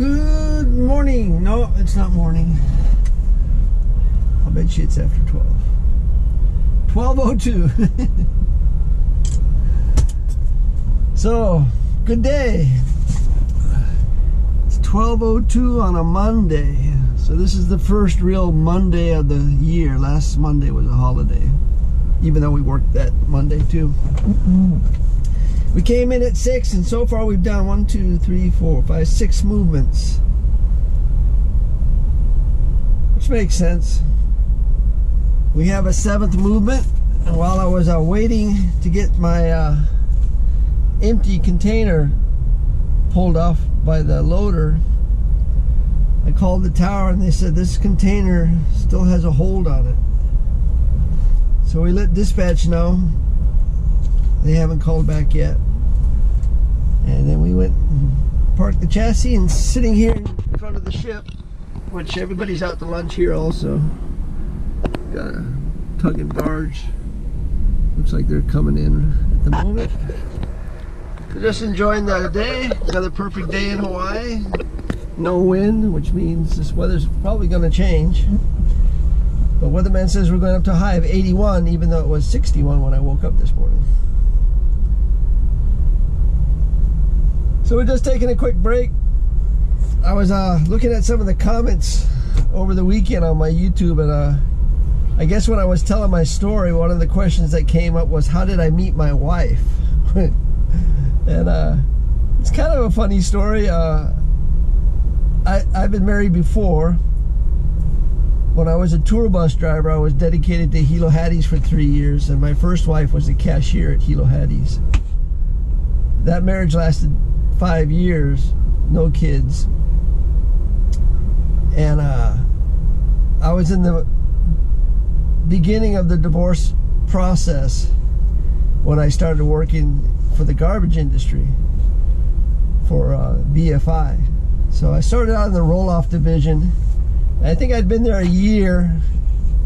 Good morning. No, it's not morning. I'll bet you it's after 12. 12:02. So, good day. It's 12:02 on a Monday. So this is the first real Monday of the year. Last Monday was a holiday, even though we worked that Monday too. We came in at 6, and so far we've done 1, 2, 3, 4, 5, 6 movements, which makes sense. We have a 7th movement, and while I was waiting to get my empty container pulled off by the loader, I called the tower and they said this container still has a hold on it. So we let dispatch know. They haven't called back yet. And then we went and parked the chassis and sitting here in front of the ship, which everybody's out to lunch here also. Got a tug and barge. Looks like they're coming in at the moment. So just enjoying the day. Another perfect day in Hawaii. No wind, which means this weather's probably going to change. But weatherman says we're going up to a high of 81, even though it was 61 when I woke up this morning. So we're just taking a quick break. I was looking at some of the comments over the weekend on my YouTube, and I guess when I was telling my story, one of the questions that came up was, how did I meet my wife? And it's kind of a funny story. I've been married before. When I was a tour bus driver, I was dedicated to Hilo Hatties for 3 years, and my first wife was a cashier at Hilo Hatties. That marriage lasted 5 years, no kids. And I was in the beginning of the divorce process when I started working for the garbage industry for BFI. So I started out in the roll-off division. I think I'd been there a year,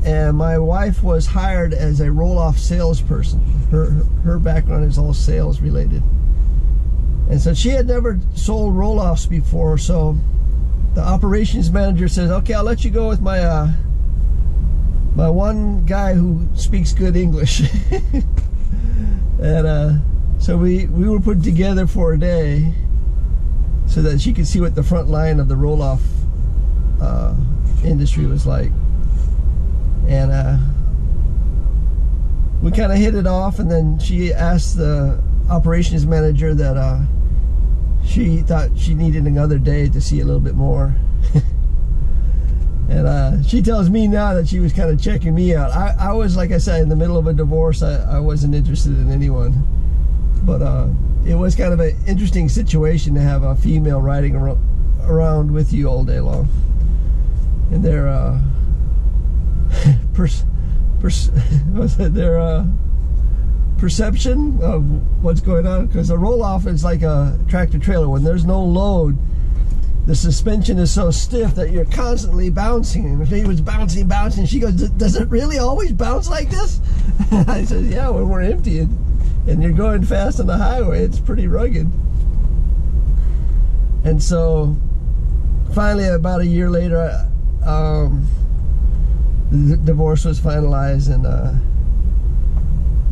and my wife was hired as a roll-off salesperson. Her background is all sales related. And so she had never sold roll-offs before, so the operations manager says, okay, I'll let you go with my my one guy who speaks good English. And so we were put together for a day so that she could see what the front line of the roll-off industry was like. And we kind of hit it off, and then she asked the operations manager that she thought she needed another day to see a little bit more. And she tells me now that she was kind of checking me out. I was, like I said, in the middle of a divorce. I wasn't interested in anyone. But it was kind of an interesting situation to have a female riding around with you all day long. And their perception of what's going on, because a roll-off is like a tractor trailer. When there's no load, the suspension is so stiff that you're constantly bouncing. And she was bouncing. She goes, does it really always bounce like this? I said, yeah, when we're empty and you're going fast on the highway, it's pretty rugged. And so finally, about a year later, the divorce was finalized, and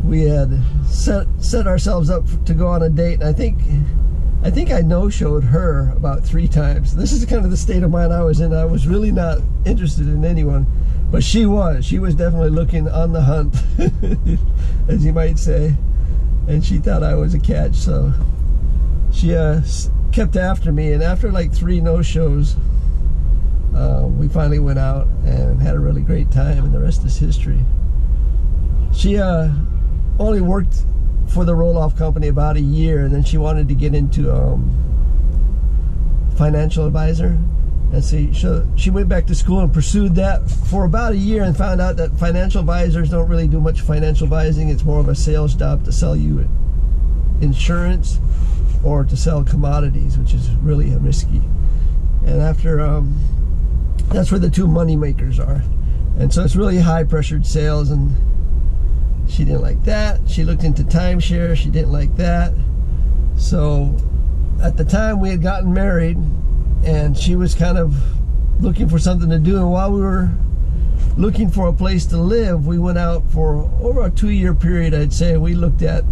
we had set ourselves up to go on a date. And I think I no-showed her about 3 times. This is kind of the state of mind I was in. I was really not interested in anyone, but she was definitely looking on the hunt, as you might say, and she thought I was a catch. So she kept after me, and after like 3 no-shows, we finally went out and had a really great time, and the rest is history. She only worked for the roll-off company about a year, and then she wanted to get into financial advisor. And so she went back to school and pursued that for about a year, and found out that financial advisors don't really do much financial advising. It's more of a sales job to sell you insurance or to sell commodities, which is really risky. And after that's where the 2 money makers are. And so it's really high pressured sales, and she didn't like that. She looked into timeshare. She didn't like that. So at the time we had gotten married, and she was kind of looking for something to do. And while we were looking for a place to live, we went out for over a 2-year period, I'd say. We looked at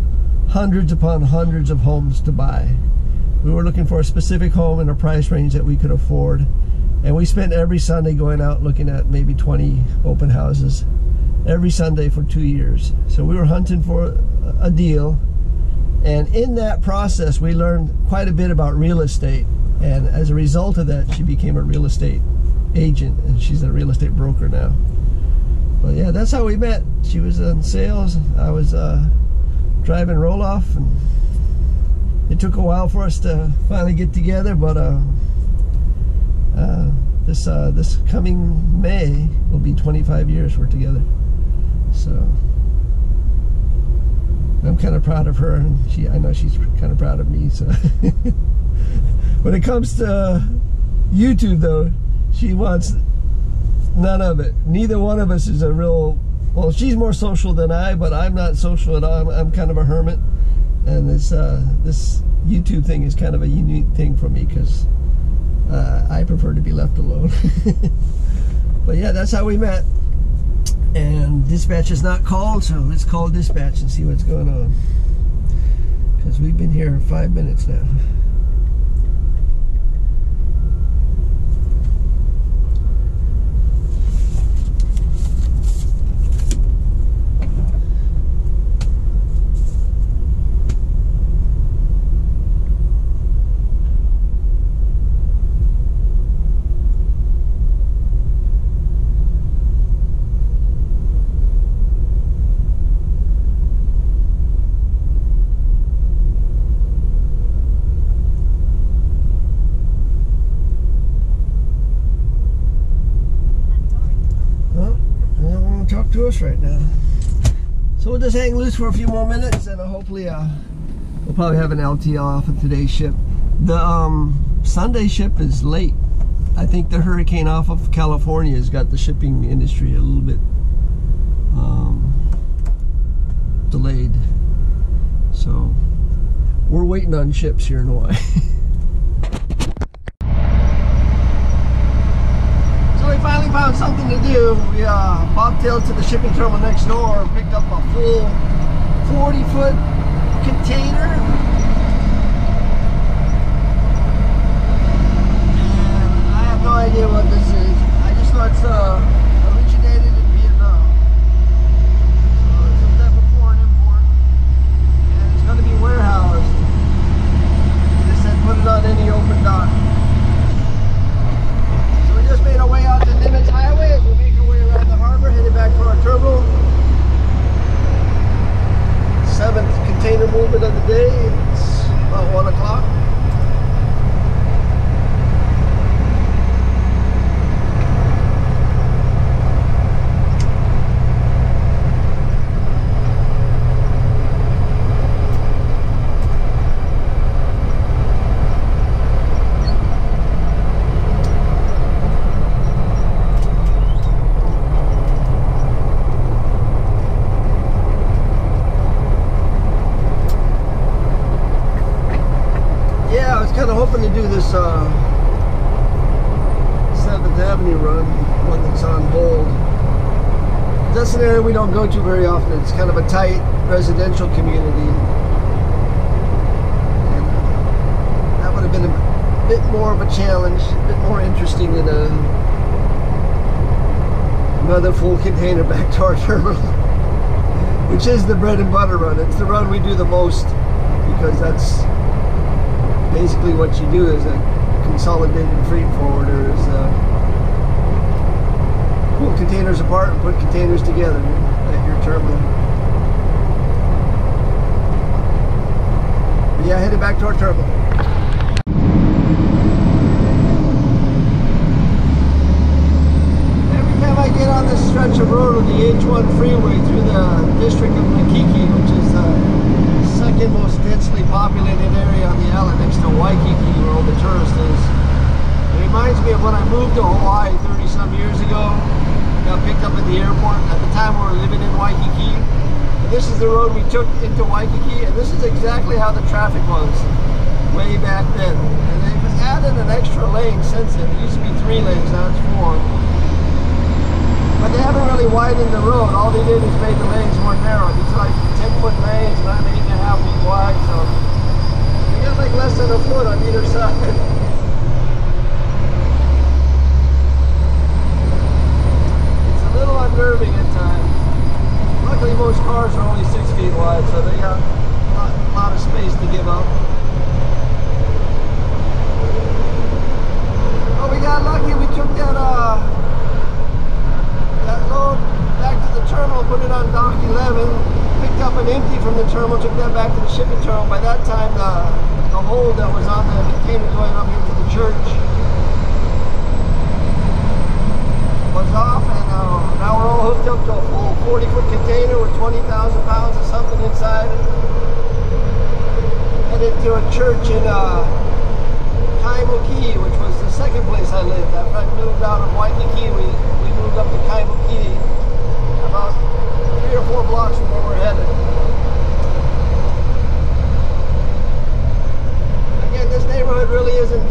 hundreds upon hundreds of homes to buy. We were looking for a specific home in a price range that we could afford. And we spent every Sunday going out looking at maybe 20 open houses every Sunday for 2 years. So we were hunting for a deal. And in that process, we learned quite a bit about real estate. And as a result of that, she became a real estate agent, and she's a real estate broker now. But yeah, that's how we met. She was in sales. I was driving roll-off, and it took a while for us to finally get together. But this coming May will be 25 years we're together. So I'm kind of proud of her, and I know she's kind of proud of me. So when it comes to YouTube, though, she wants none of it. Neither one of us is a real, well, she's more social than I, but I'm not social at all. I'm kind of a hermit, and this YouTube thing is kind of a unique thing for me, because I prefer to be left alone. But yeah, that's how we met. And dispatch is not called, so let's call dispatch and see what's going on, because we've been here 5 minutes now. To us right now, so we'll just hang loose for a few more minutes, and hopefully we'll probably have an LTL off of today's ship. The Sunday ship is late. I think the hurricane off of California has got the shipping industry a little bit delayed, so we're waiting on ships here in Hawaii. Finally found something to do. We bobtailed to the shipping terminal next door and picked up a full 40-foot container. And I have no idea what this is. I just know it's originated in Vietnam. So it's some type of foreign import. And it's going to be warehoused. They said put it on any open dock. Just made our way out to Nimitz Highway as we make our way around the harbor, headed back to our terminal. 7th container movement of the day. It's about 1 o'clock. Hoping to do this 7th Avenue run, one that's on hold. That's an area we don't go to very often. It's kind of a tight residential community. And that would have been a bit more of a challenge, a bit more interesting than another full container back to our terminal, which is the bread and butter run. It's the run we do the most, because that's basically what you do as a consolidated freight forwarder, is pull containers apart and put containers together at your terminal. But yeah, headed back to our terminal. Every time I get on this stretch of road on the H1 freeway through the district of Makiki, which is second most densely populated area on the island next to Waikiki, where all the tourists is. It reminds me of when I moved to Hawaii 30 some years ago. Got picked up at the airport. At the time we were living in Waikiki. And this is the road we took into Waikiki, and this is exactly how the traffic was way back then. And added an extra lane since then. It used to be 3 lanes, now it's 4. But they haven't really widened the road. All they did is made the lanes more narrow. These are like 10-foot lanes, and I'm 8.5 feet wide, so we got like less than a foot on either side. It's a little unnerving at times. Luckily, most cars are only 6 feet wide, so they got a lot of space to give up. Oh, we got lucky. We took that load back to the terminal, put it on dock 11, picked up an empty from the terminal, took that back to the shipping terminal. By that time, the hold that was on the container going up here to the church was off, and now we're all hooked up to a full 40-foot container with 20,000 pounds of something inside. Headed to a church in Kaimuki, which was the second place I lived. After I moved out of Waikiki, we moved up to Kaimuki, about 3 or 4 blocks from where we're headed. Again, this neighborhood really isn't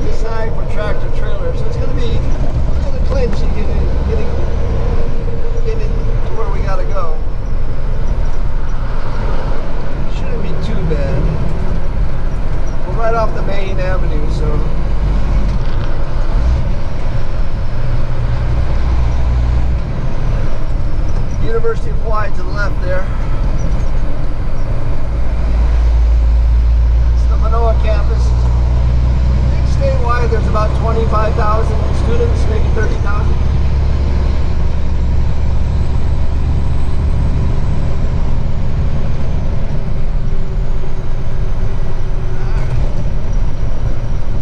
designed for tractor trailers, so it's going to be a little clinch in getting to where we got to go. Shouldn't be too bad. We're right off the main avenue, so University of Hawaii to the left there. It's the Manoa campus. I think statewide there's about 25,000 students, maybe 30,000.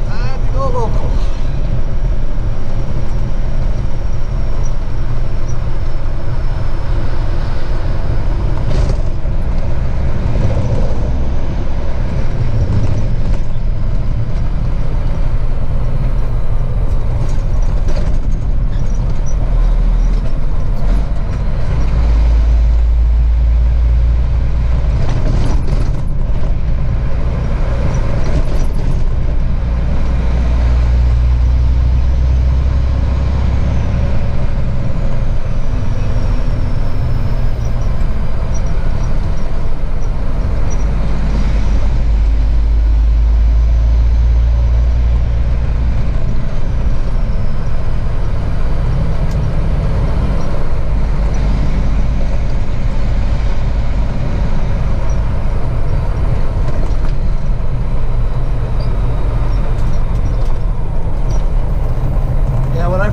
Time to go local.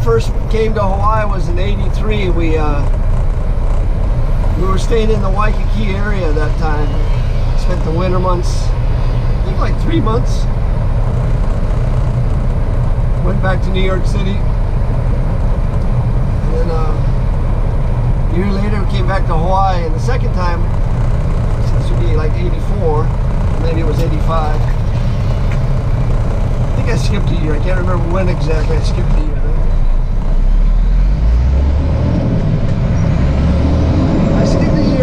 First came to Hawaii was in '83. We were staying in the Waikiki area that time. Spent the winter months, I think like 3 months. Went back to New York City, and then a year later we came back to Hawaii. And the second time, this would be like '84, maybe it was '85. I think I skipped a year. I can't remember when exactly I skipped a year.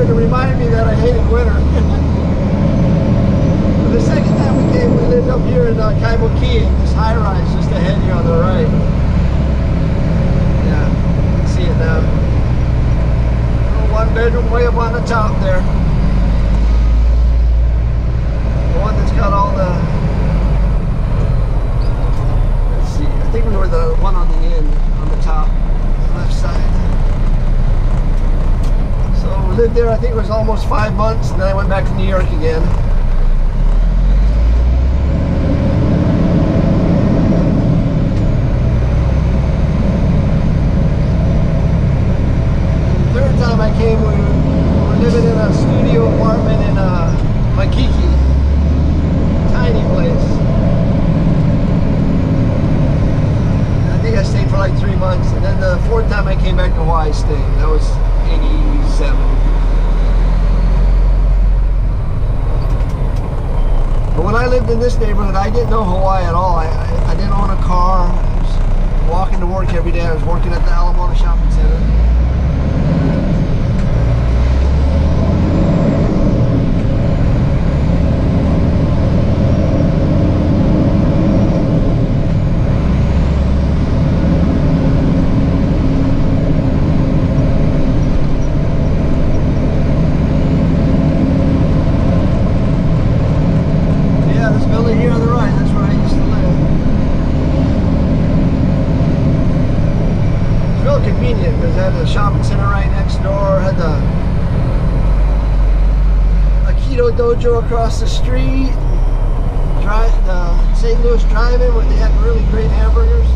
To remind me that I hated winter. The second time we came, we lived up here in Kaimuki, in this high-rise just ahead here on the right. Yeah, you can see it now. Little 1-bedroom way up on the top there. The one that's got all the... Let's see, I think we were the one on the end, on the top, left side. So we lived there, I think it was almost 5 months, and then I went back to New York again. The third time I came, we were living in a studio apartment in Waikiki. Tiny place. And I think I stayed for like 3 months, and then the fourth time I came back to Hawaii, I stayed. That was '87. But when I lived in this neighborhood, I didn't know Hawaii at all. I didn't own a car. I was walking to work every day. I was working at the Alamona Shopping Center. Youngblood dojo across the street. The St. Louis Drive-In where they had really great hamburgers.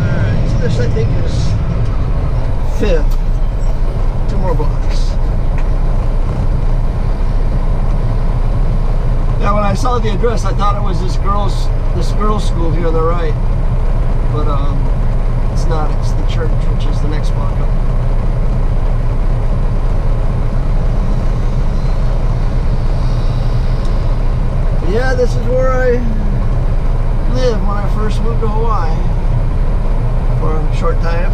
Alright, so this I think is 5th. 2 more blocks. Yeah, when I saw the address, I thought it was this girls' school here on the right, but it's not. It's the church, which is the next block up. But yeah, this is where I lived when I first moved to Hawaii for a short time.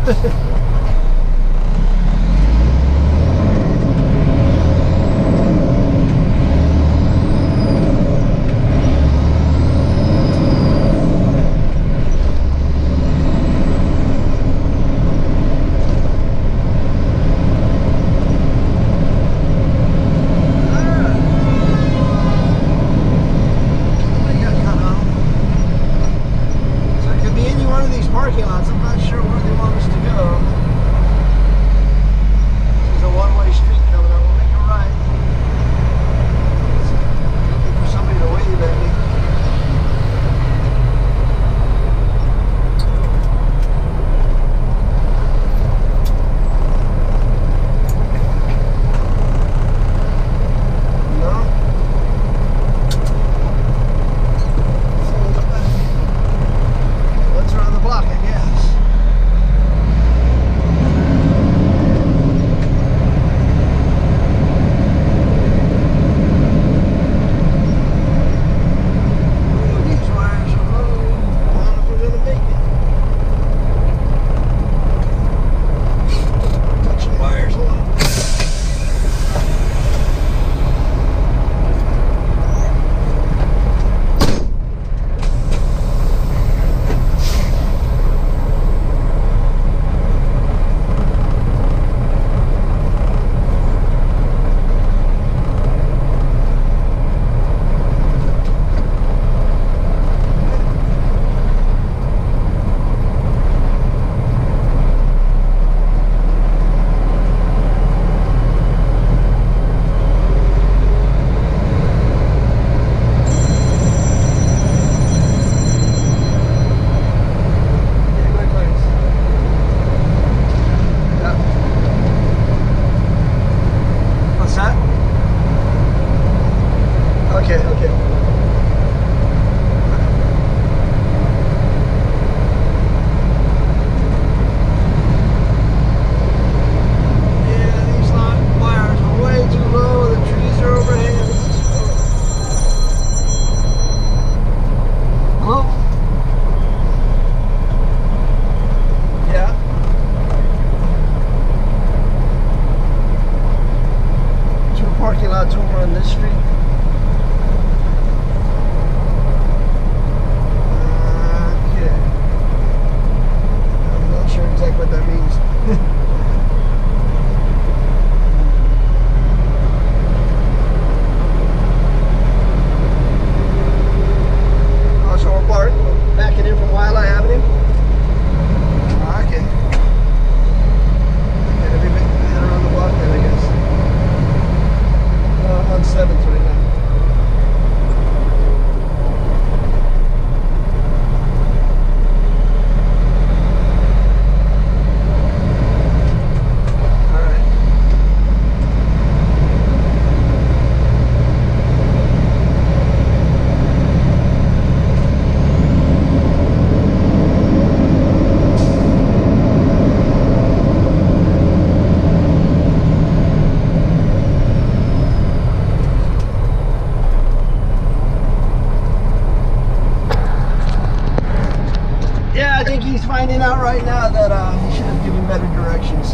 finding out right now that he should have given better directions.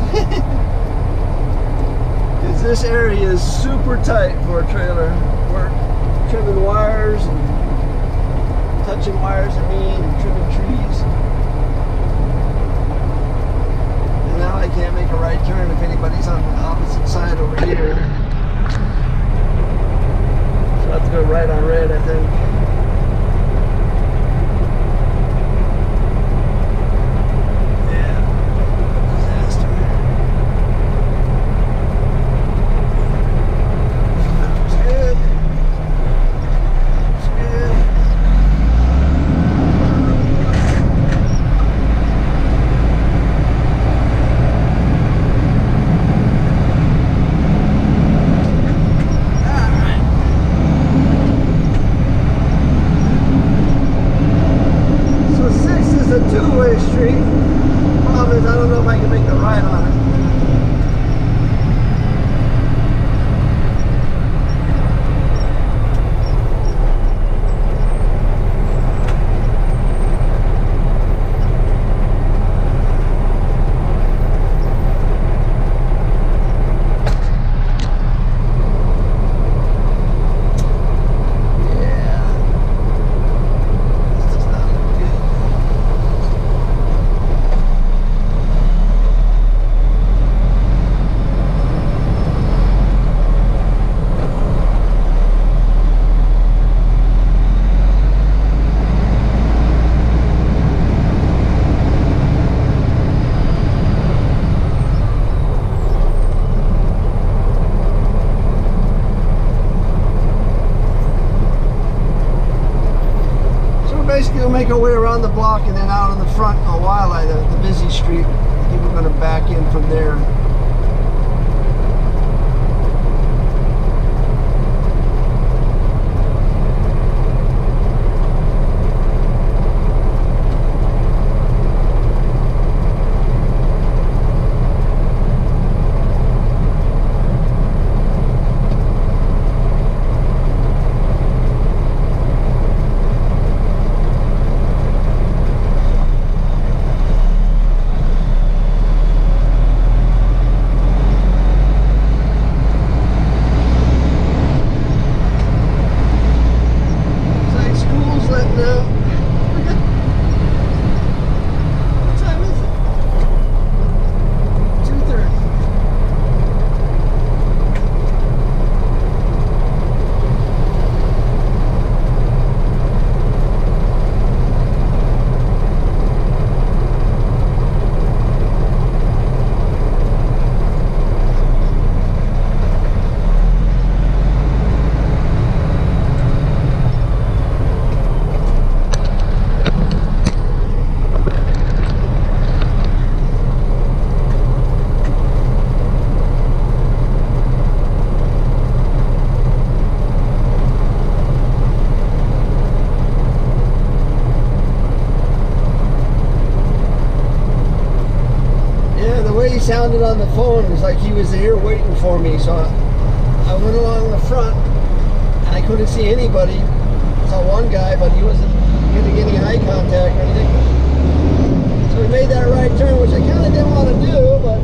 Because this area is super tight for a trailer. We're trimming wires and touching wires, and trimming trees. And now I can't make a right turn if anybody's on the opposite side over here. So I have to go right on red, I think. Basically, we'll make our way around the block and then out on the front of Wildlight, the busy street. I think we're going to back in from there. Sounded on the phone. It was like he was there waiting for me, so I went along the front and I couldn't see anybody. I saw one guy, but he wasn't getting any eye contact or anything. So we made that right turn, which I kind of didn't want to do, but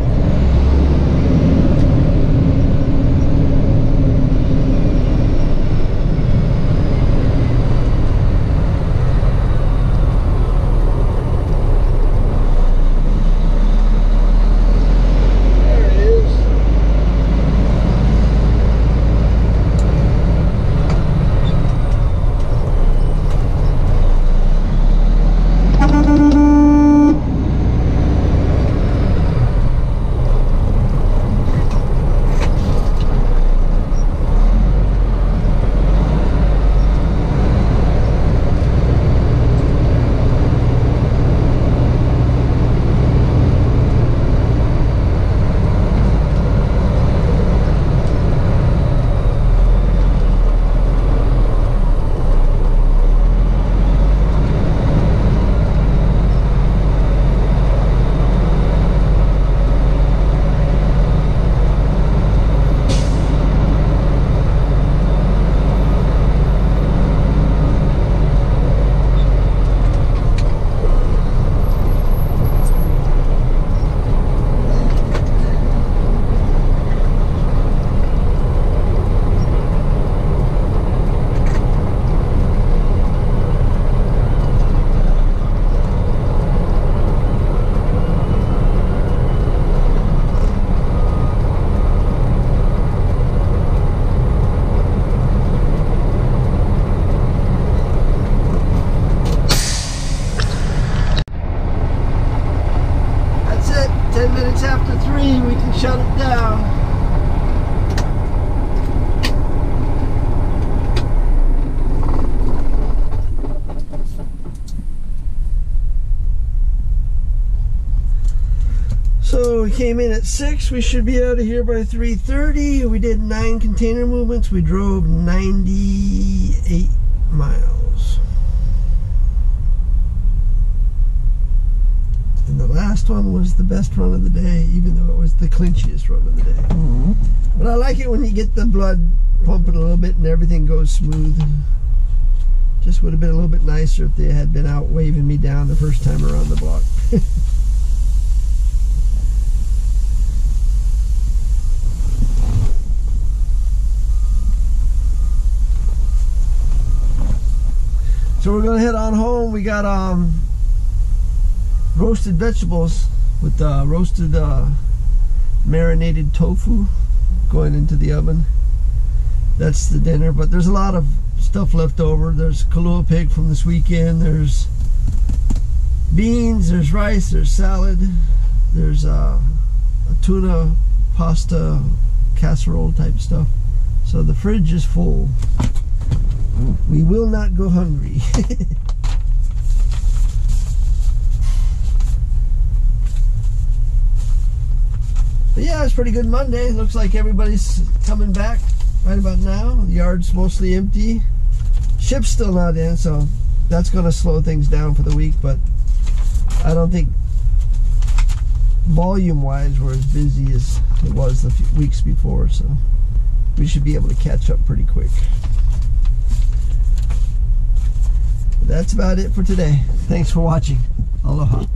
we came in at 6. We should be out of here by 3:30. We did 9 container movements. We drove 98 miles. And the last one was the best run of the day, even though it was the clinchiest run of the day. Mm-hmm. But I like it when you get the blood pumping a little bit and everything goes smooth. Just would have been a little bit nicer if they had been out waving me down the first time around the block. So we're gonna head on home. We got roasted vegetables with roasted marinated tofu going into the oven. That's the dinner, but there's a lot of stuff left over. There's Kahlua pig from this weekend, there's beans, there's rice, there's salad, there's a tuna pasta casserole type stuff. So the fridge is full. We will not go hungry. But yeah, it's pretty good Monday. Looks like everybody's coming back right about now. The yard's mostly empty. Ship's still not in, so that's going to slow things down for the week, but I don't think volume-wise we're as busy as it was the few weeks before, so we should be able to catch up pretty quick. But that's about it for today. Thanks for watching. Aloha.